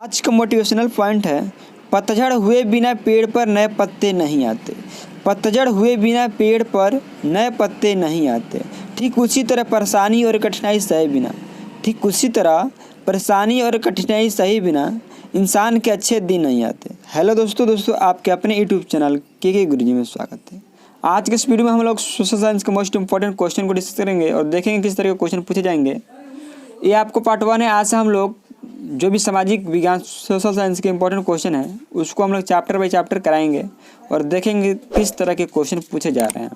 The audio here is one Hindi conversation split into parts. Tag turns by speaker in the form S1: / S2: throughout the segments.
S1: आज का मोटिवेशनल पॉइंट है, पतझड़ हुए बिना पेड़ पर नए पत्ते नहीं आते। पतझड़ हुए बिना पेड़ पर नए पत्ते नहीं आते। ठीक उसी तरह परेशानी और कठिनाई सहे बिना इंसान के अच्छे दिन नहीं आते। हेलो दोस्तों आपके अपने यूट्यूब चैनल के गुरुजी में स्वागत है। आज के इस वीडियो में हम लोग सोशल साइंस के मोस्ट इंपॉर्टेंट क्वेश्चन को डिस्कस करेंगे और देखेंगे किस तरह के क्वेश्चन पूछे जाएंगे। ये आपको पार्ट 1 है। आज से हम लोग जो भी सामाजिक विज्ञान सोशल साइंस के इंपॉर्टेंट क्वेश्चन है उसको हम लोग चैप्टर बाय चैप्टर कराएंगे और देखेंगे किस तरह के क्वेश्चन पूछे जा रहे हैं।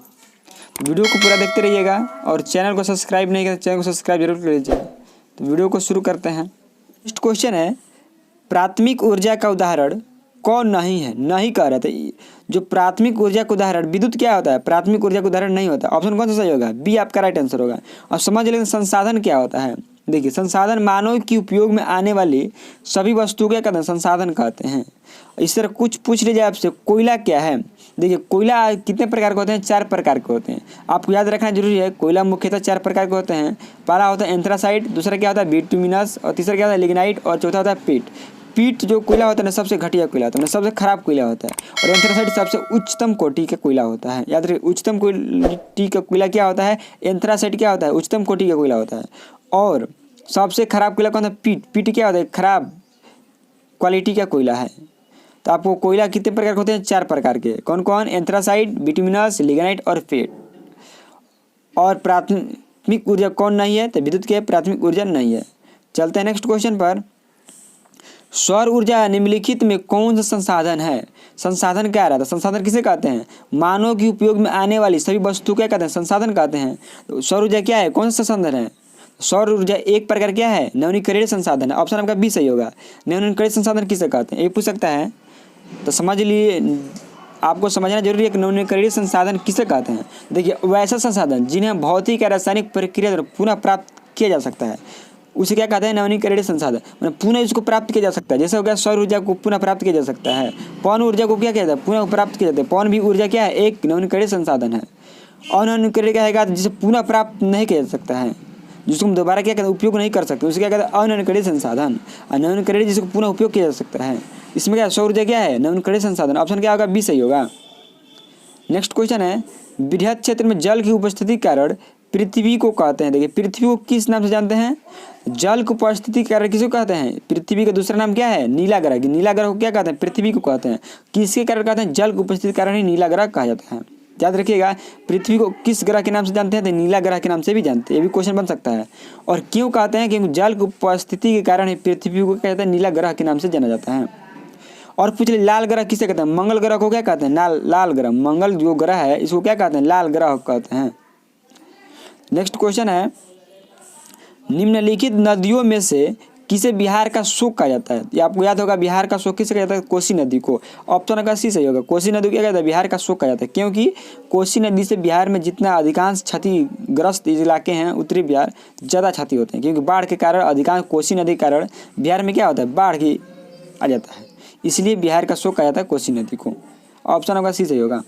S1: वीडियो को पूरा देखते रहिएगा और चैनल को सब्सक्राइब नहीं किया तो चैनल को सब्सक्राइब जरूर कर लीजिए। तो वीडियो को शुरू करते हैं। नेक्स्ट क्वेश्चन है, प्राथमिक ऊर्जा का उदाहरण कौन नहीं है? नहीं कह रहे थे। जो प्राथमिक ऊर्जा का उदाहरण विद्युत क्या होता है? प्राथमिक ऊर्जा का उदाहरण नहीं होता। ऑप्शन कौन सा सही होगा? बी आपका राइट आंसर होगा। अब समझ लेंगे संसाधन क्या होता है। देखिए, संसाधन मानव की उपयोग में आने वाली सभी वस्तुओं के कहते हैं संसाधन कहते हैं। इस तरह कुछ पूछ लीजिए आपसे, कोयला क्या है? देखिए, कोयला कितने प्रकार के होते हैं? 4 प्रकार के होते हैं। आपको याद रखना जरूरी है। कोयला मुख्यतः 4 प्रकार के होते हैं। पहला होता है एंथ्रासाइट, दूसरा क्या होता है बिटुमिनस, और तीसरा क्या होता है लिग्नाइट, और चौथा होता है पीट। पीट जो कोयला होता है ना सबसे घटिया कोयला होता है, सबसे खराब कोयला होता है। और एंथ्रासाइट सबसे उच्चतम कोटि का कोयला होता है। याद रखिए, उच्चतम कोटि का कोयला क्या होता है? एंथ्रासाइट क्या होता है? उच्चतम कोटि का कोयला होता है। और सबसे खराब कोयला कौन सा? पीट। पीट क्या होता है? खराब क्वालिटी का कोयला है। तो आपको कोयला कितने प्रकार के होते हैं? 4 प्रकार के। कौन कौन? एंथ्रासाइट, बिटुमिनस, लिग्नाइट और पीट। और प्राथमिक ऊर्जा कौन नहीं है? तो विद्युत के प्राथमिक ऊर्जा नहीं है। चलते हैं नेक्स्ट क्वेश्चन पर। सौर ऊर्जा निम्नलिखित में कौन सा संसाधन है? संसाधन क्या रहा था? संसाधन किसे कहते हैं? मानव के उपयोग में आने वाली सभी वस्तु क्या कहते हैं? संसाधन कहते हैं। तो सौर ऊर्जा क्या है? कौन सा संसाधन है? सौर ऊर्जा एक प्रकार क्या है? नवीनीकरणीय संसाधन है। ऑप्शन आपका बी सही होगा। नवीनीकरणीय संसाधन किसे कहते हैं ये पूछ सकता है, तो समझ लिए। आपको समझना जरूरी है कि नवीनीकरणीय संसाधन किसे कहते हैं। देखिए, वैसा संसाधन जिन्हें भौतिक या रासायनिक प्रक्रिया द्वारा पुनः प्राप्त किया जा सकता है उसे क्या कहते हैं? नवीनीकरणीय संसाधन। मतलब पुनः इसको प्राप्त किया जा सकता है। जैसे हो गया सौर ऊर्जा को पुनः प्राप्त किया जा सकता है। पवन ऊर्जा को क्या किया जाता है? पुनः प्राप्त किया जाता है। पवन भी ऊर्जा क्या है? एक नवीनीकरणीय संसाधन है। अनवीनीकरणीय क्या है? जिसे पुनः प्राप्त नहीं किया जा सकता है, जिसको हम दोबारा क्या कहते हैं? उपयोग नहीं कर सकते, उसे क्या कहते हैं? अनवीनीकरणीय संसाधन। नवीनीकरणीय जिसको पुनः उपयोग किया जा सकता है। इसमें क्या सौर ऊर्जा क्या है? नवीनीकरणीय संसाधन। ऑप्शन क्या होगा? बी सही होगा। नेक्स्ट क्वेश्चन है, बृहद क्षेत्र में जल की उपस्थिति के कारण पृथ्वी को कहते हैं। देखिए, पृथ्वी को किस नाम से जानते हैं? जल की उपस्थिति के कारण किसको कहते हैं? पृथ्वी का दूसरा नाम क्या है? नीला ग्रह। नीला ग्रह को क्या कहते हैं? पृथ्वी को कहते हैं। किसके कारण कहते हैं? जल की उपस्थिति के कारण ही नीला ग्रह कहा जाता है। याद रखिएगा, पृथ्वी को किस ग्रह के नाम से जानते हैं? तो नीला ग्रह के नाम से भी जानते हैं। ये भी क्वेश्चन बन सकता है। और क्यों कहते हैं? क्योंकि जल की उपस्थिति के कारण ही पृथ्वी को कहते हैं नीला ग्रह के नाम से जाना जाता है। और पूछ ले, लाल ग्रह किसे कहते हैं? मंगल ग्रह को क्या कहते हैं? लाल ग्रह। मंगल जो ग्रह है इसको क्या कहते हैं? लाल ग्रह कहते हैं। नेक्स्ट क्वेश्चन है, निम्नलिखित नदियों में से किसे बिहार का शोक कहा जाता है? ये आपको याद होगा, बिहार का शोक किसे कहा जाता है? कोसी नदी को। ऑप्शन का सी सही होगा। कोसी नदी को क्या कहता है? बिहार का शोक कहा जाता है। क्योंकि कोसी नदी से बिहार में जितना अधिकांश क्षतिग्रस्त इलाके हैं उत्तरी बिहार, ज़्यादा क्षति होते हैं। क्योंकि बाढ़ के कारण अधिकांश कोसी नदी के कारण बिहार में क्या होता है? बाढ़ की आ जाता है। इसलिए बिहार का शोक कहा जाता है कोसी नदी को। ऑप्शन होगा सी सही होगा।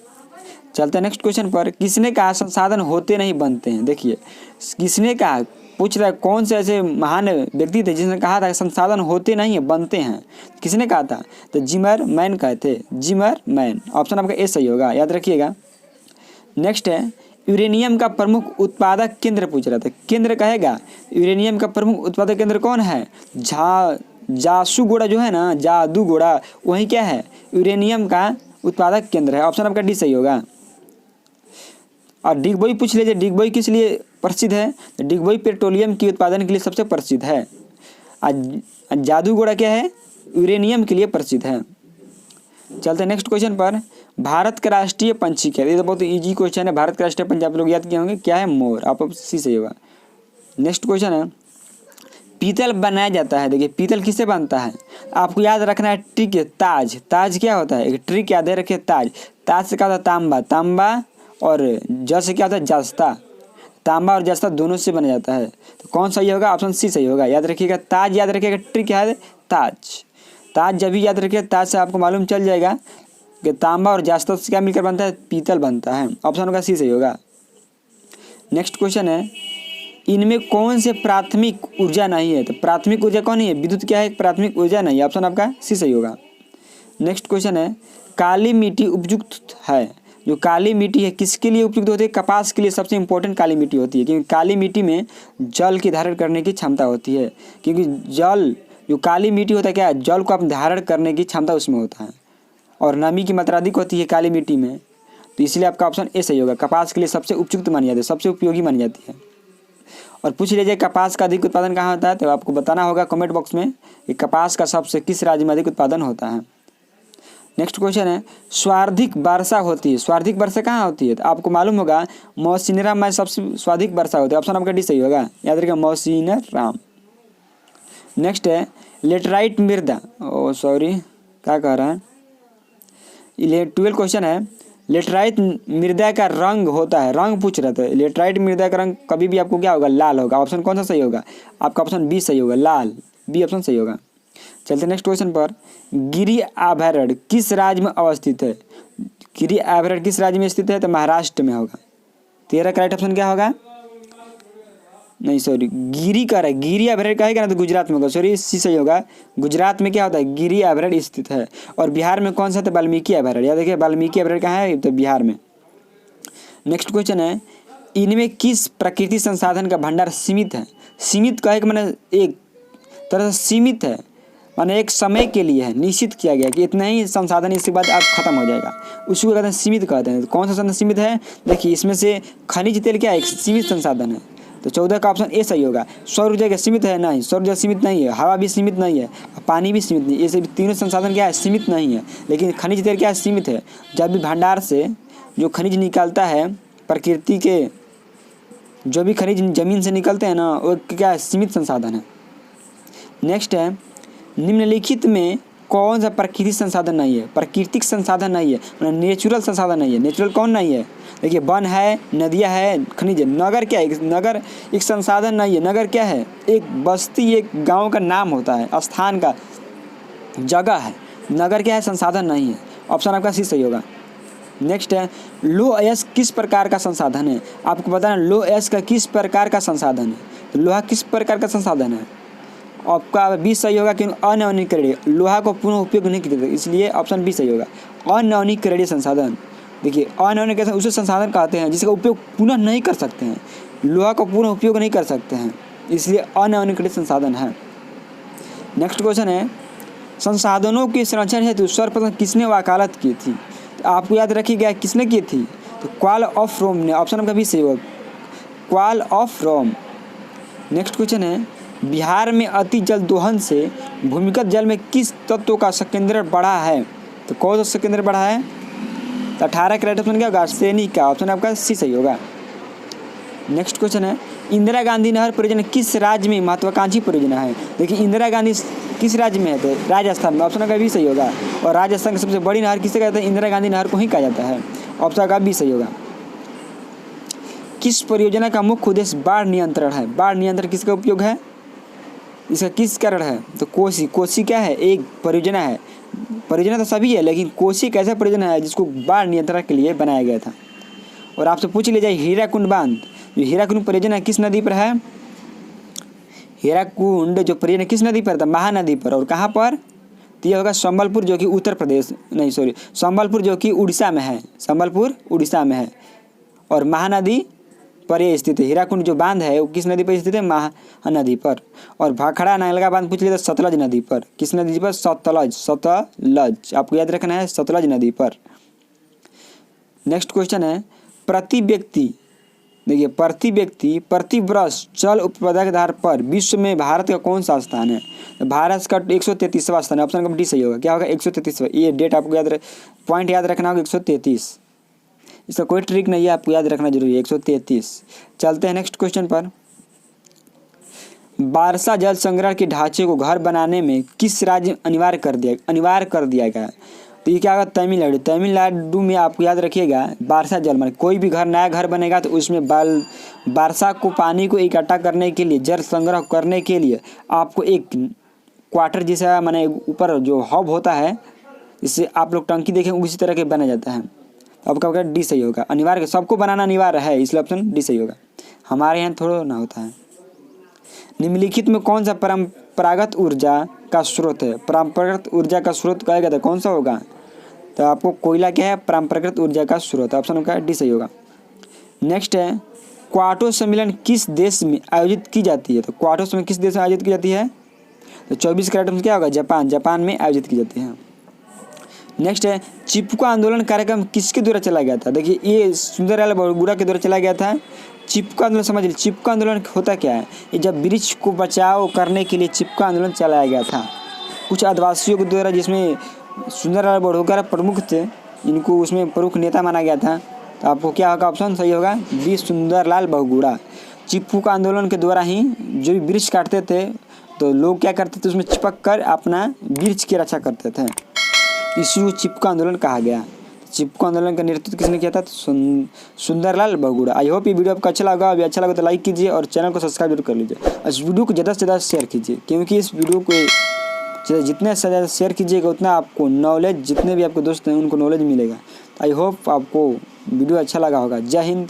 S1: चलते हैं नेक्स्ट क्वेश्चन पर। किसने कहा संसाधन होते नहीं बनते हैं? देखिए, किसने कहा? पूछ रहा है कौन से ऐसे महान व्यक्ति थे जिसने कहा था कि संसाधन होते नहीं है बनते हैं? किसने कहा था? तो जिमरमैन कहे थे। जिमरमैन। ऑप्शन आपका ए सही होगा, याद रखिएगा। नेक्स्ट है, यूरेनियम का प्रमुख उत्पादक केंद्र पूछ रहा था। केंद्र कहेगा, यूरेनियम का प्रमुख उत्पादक केंद्र कौन है? झारसुगुड़ा जो है ना, जादूगोड़ा, वही क्या है? यूरेनियम का उत्पादक केंद्र है। ऑप्शन आपका डी सही होगा। और डिगबोई पूछ लीजिए, डिगबोई किस लिए प्रसिद्ध है? डिगबोई पेट्रोलियम के उत्पादन के लिए सबसे प्रसिद्ध है। जादूगोड़ा क्या है? यूरेनियम के लिए प्रसिद्ध है। चलते हैं नेक्स्ट क्वेश्चन पर। भारत का राष्ट्रीय पंछी क्या है? ये तो बहुत इजी क्वेश्चन है। भारत का राष्ट्रीय पंछी आप लोग याद किए होंगे, क्या है? मोर। आप सी सही होगा। नेक्स्ट क्वेश्चन है, पीतल बनाया जाता है। देखिए, पीतल किससे बनता है? आपको याद रखना है ट्रिक, ताज। ताज क्या होता है? एक ट्रिक याद है रखिए, ताज। ताज से क्या होता है? तांबा। तांबा और जल से क्या होता है? जस्ता। तांबा और जस्ता दोनों से बना जाता है। तो कौन सही होगा? ऑप्शन सी सही होगा। याद रखिएगा, ताज याद रखिएगा। ट्रिक क्या है? ताज। ताज जब भी याद रखिएगा, ताज से आपको मालूम चल जाएगा कि तांबा और जस्ता से क्या मिलकर बनता है? पीतल बनता है। ऑप्शन का सी सही होगा। नेक्स्ट क्वेश्चन है, इनमें कौन से प्राथमिक ऊर्जा नहीं है? तो प्राथमिक ऊर्जा कौन है? विद्युत क्या है? प्राथमिक ऊर्जा नहीं है। ऑप्शन आपका सी सही होगा। नेक्स्ट क्वेश्चन है, काली मिट्टी उपयुक्त है? जो काली मिट्टी है किसके लिए उपयुक्त होती है? कपास के लिए सबसे इंपॉर्टेंट काली मिट्टी होती है, क्योंकि काली मिट्टी में जल की धारण करने की क्षमता होती है। क्योंकि जल, जो काली मिट्टी होता है क्या है, जल को आप धारण करने की क्षमता उसमें होता है, और नमी की मात्रा अधिक होती है काली मिट्टी में। तो इसलिए आपका ऑप्शन ए सही होगा। कपास के लिए सबसे उपयुक्त मानी जाती है, सबसे उपयोगी मानी जाती है। और पूछ लीजिए कपास का अधिक उत्पादन कहाँ होता है, तो आपको बताना होगा कमेंट बॉक्स में कि कपास का सबसे किस राज्य में अधिक उत्पादन होता है। नेक्स्ट क्वेश्चन है, स्वार्थिक वर्षा होती है? स्वार्थिक वर्षा कहाँ होती है? तो आपको मालूम होगा मौसिनराम में सबसे स्वार्थिक वर्षा होती है। ऑप्शन आपका डी सही होगा, याद रखिएगा मौसिनराम। नेक्स्ट है लेटराइट मृदा, ओ सॉरी क्या कह रहा है, 12 क्वेश्चन है, लेटराइट मृदा का रंग होता है, रंग पूछ रहे थे। लेटराइट मृदा का रंग कभी भी आपको क्या होगा? लाल होगा। ऑप्शन कौन सा सही होगा? आपका ऑप्शन बी सही होगा, लाल, बी ऑप्शन सही होगा। चलते नेक्स्ट क्वेश्चन पर, गिरि अभयारण्य किस राज्य में अवस्थित है? गिरि अभयारण्य किस राज्य में स्थित है? तो महाराष्ट्र में होगा। तेरा करेक्ट ऑप्शन क्या होगा? नहीं सॉरी, गिरी का है, गिरी अभयारण्य का है ना, तो गुजरात में होगा। सॉरी, सी सही होगा। गुजरात में क्या होता है? गिरी अभयारण्य स्थित है। और बिहार में कौन सा? तो वाल्मीकि अभयारण्य। याद देखिए वाल्मीकि अभयारण्य कहाँ है? तो बिहार में। नेक्स्ट क्वेश्चन है, इनमें किस प्राकृतिक संसाधन का भंडार सीमित है? सीमित का है कि मैंने एक तरह से सीमित है, माने एक समय के लिए है, निश्चित किया गया कि इतना ही संसाधन, इसके बाद आप खत्म हो जाएगा, उसको कहते हैं सीमित कहते हैं। तो कौन सा संसाधन सीमित है? देखिए इसमें से खनिज तेल क्या है? एक सीमित संसाधन है। तो 14 का ऑप्शन ए सही होगा। सौर ऊर्जा क्या सीमित है? नहीं, सौर ऊर्जा सीमित नहीं है, हवा भी सीमित नहीं है, पानी भी सीमित नहीं है। ये सभी तीनों संसाधन क्या है? सीमित नहीं है। लेकिन खनिज तेल क्या है? सीमित है। जब भी भंडार से जो खनिज निकलता है, प्रकृति के जो भी खनिज जमीन से निकलते हैं ना, वो क्या है? सीमित संसाधन है। नेक्स्ट है, निम्नलिखित में कौन सा प्राकृतिक संसाधन नहीं है? प्राकृतिक संसाधन नहीं है, मतलब नेचुरल संसाधन नहीं है। नेचुरल कौन नहीं है? देखिए वन है, नदियाँ है, खनिज है। नगर क्या है? नगर एक संसाधन नहीं है। नगर क्या है? एक बस्ती, एक गांव का नाम होता है, स्थान का, जगह है। नगर क्या है? संसाधन नहीं है। ऑप्शन आपका सी सही होगा। नेक्स्ट है, लो अयस्क किस प्रकार का संसाधन है? आपको बताना लो अयस्क का किस प्रकार का संसाधन है। तो लोहा किस प्रकार का संसाधन है? आपका बी सही होगा, क्योंकि अनवनीकरणीय, लोहा को पुनः उपयोग नहीं किया, इसलिए ऑप्शन बी सही होगा। अनवनीकरणीय संसाधन, देखिए अनवनीकरणीय उसे संसाधन कहते हैं जिसका उपयोग पुनः नहीं कर सकते हैं। लोहा को पुनः उपयोग नहीं कर सकते हैं, इसलिए अनवनीकरणीय संसाधन है। नेक्स्ट क्वेश्चन है, संसाधनों के संरक्षण हेतु सर्वप्रथम किसने वकालत की थी? तो आपको याद रखिएगा किसने की थी? तो क्वाल ऑफ रोम ने। ऑप्शन आपका भी सही होगा, क्वाल ऑफ रोम। नेक्स्ट क्वेश्चन है, बिहार में अति जल दोहन से भूमिगत जल में किस तत्व का संकेंद्रण बढ़ा है? तो कौन सा संकेंद्रण बढ़ा है? तो 18 करेक्ट ऑप्शन क्या होगा? आर्सेनिक का। ऑप्शन आपका सी सही होगा। नेक्स्ट क्वेश्चन है, इंदिरा गांधी नहर परियोजना किस राज्य में महत्वाकांक्षी परियोजना है? देखिए इंदिरा गांधी किस राज्य में है? तो राजस्थान में। ऑप्शन का भी सही होगा। और राजस्थान की सबसे बड़ी नहर किसे कहते हैं? इंदिरा गांधी नहर को ही कहा जाता है। ऑप्शन का भी सही होगा। किस परियोजना का मुख्य उद्देश्य बाढ़ नियंत्रण है? बाढ़ नियंत्रण किसका उपयोग है? इसका किस कारण है? तो कोसी। कोसी क्या है? एक परियोजना है। परियोजना तो सभी है, लेकिन कोसी एक ऐसा परियोजना है जिसको बाढ़ नियंत्रण के लिए बनाया गया था। और आपसे पूछ लिया जाए हीराकुंड बांध, जो हीराकुंड परियोजना किस नदी पर है? हीराकुंड जो परियोजना किस नदी पर था? महानदी पर। और कहाँ पर? तो यह होगा संबलपुर, जो कि उत्तर प्रदेश, नहीं सॉरी, संबलपुर जो कि उड़ीसा में है। संबलपुर उड़ीसा में है और महानदी पर यह स्थित है। हीराकुंड जो बांध है वो किस नदी पर स्थित है? महानदी पर। और भाखड़ा नाला का बांध पूछ लिया तो सतलज नदी पर। किस नदी पर? सतलज। सतलज आपको याद रखना है, सतलज नदी पर। नेक्स्ट क्वेश्चन है, प्रति व्यक्ति, देखिए प्रति वर्ष जल उत्पादन के आधार पर विश्व में भारत का कौन सा स्थान है? तो भारत का 133वां स्थान है। ऑप्शन नंबर डी सही होगा। क्या होगा? 133वां। ये डेट आपको पॉइंट याद रखना होगा, 133। इसका कोई ट्रिक नहीं है, आपको याद रखना जरूरी है, 133। चलते हैं नेक्स्ट क्वेश्चन पर। बारसा जल संग्रह के ढांचे को घर बनाने में किस राज्य में अनिवार्य कर दिया गया? तो ये क्या होगा? तमिलनाडु। तमिलनाडु में आपको याद रखिएगा बारसा जल, माने कोई भी घर, नया घर बनेगा तो उसमें बारसा को, पानी को इकट्ठा करने के लिए, जल संग्रह करने के लिए आपको एक क्वार्टर जैसा, माने ऊपर जो हब होता है, जिससे आप लोग टंकी देखें उसी तरह के बना जाता है। आपका डी सही होगा। अनिवार्य, सबको बनाना अनिवार्य है, इसलिए ऑप्शन डी सही होगा। हमारे यहाँ थोड़ा ना होता है। निम्नलिखित में कौन सा परंपरागत ऊर्जा का स्रोत है? परंपरागत ऊर्जा का स्रोत कहा गया था, कौन सा होगा? तो आपको कोयला क्या है? परंपरागत ऊर्जा का स्रोत। ऑप्शन का डी सही होगा। नेक्स्ट है, क्वाटो सम्मेलन किस देश में आयोजित की जाती है? तो क्वाटो सम्मेलन किस देश में आयोजित की जाती है? तो 24 कैरेट में क्या होगा? जापान। जापान में आयोजित की जाती है। नेक्स्ट है, चिपको आंदोलन कार्यक्रम किसके द्वारा चला गया था? देखिए ये सुंदरलाल बहुगुणा के द्वारा चला गया था। चिपको आंदोलन समझ लीजिए, चिपको आंदोलन होता क्या है? ये जब वृक्ष को बचाव करने के लिए चिपको आंदोलन चलाया गया था कुछ आदिवासियों के द्वारा, जिसमें सुंदरलाल बहुगुणा प्रमुख थे, इनको उसमें प्रमुख नेता माना गया था। तो आपको क्या होगा? ऑप्शन सही होगा बी, सुंदरलाल बहुगुणा। चिपको आंदोलन के द्वारा ही जो भी वृक्ष काटते थे तो लोग क्या करते थे? उसमें चिपक कर अपना वृक्ष की रक्षा करते थे, इसलिए चिपको आंदोलन कहा गया। चिपको आंदोलन का नेतृत्व किसने किया था? सुंदरलाल बहुगुणा। आई होप ये वीडियो आपको अच्छा लगा। अभी अच्छा लगा तो लाइक कीजिए और चैनल को सब्सक्राइब जरूर कर लीजिए। इस वीडियो को ज़्यादा से ज़्यादा शेयर कीजिए, क्योंकि इस वीडियो को जितने से ज़्यादा शेयर कीजिएगा उतना आपको नॉलेज, जितने भी आपके दोस्त हैं उनको नॉलेज मिलेगा। आई होप आपको वीडियो अच्छा लगा होगा। जय हिंद।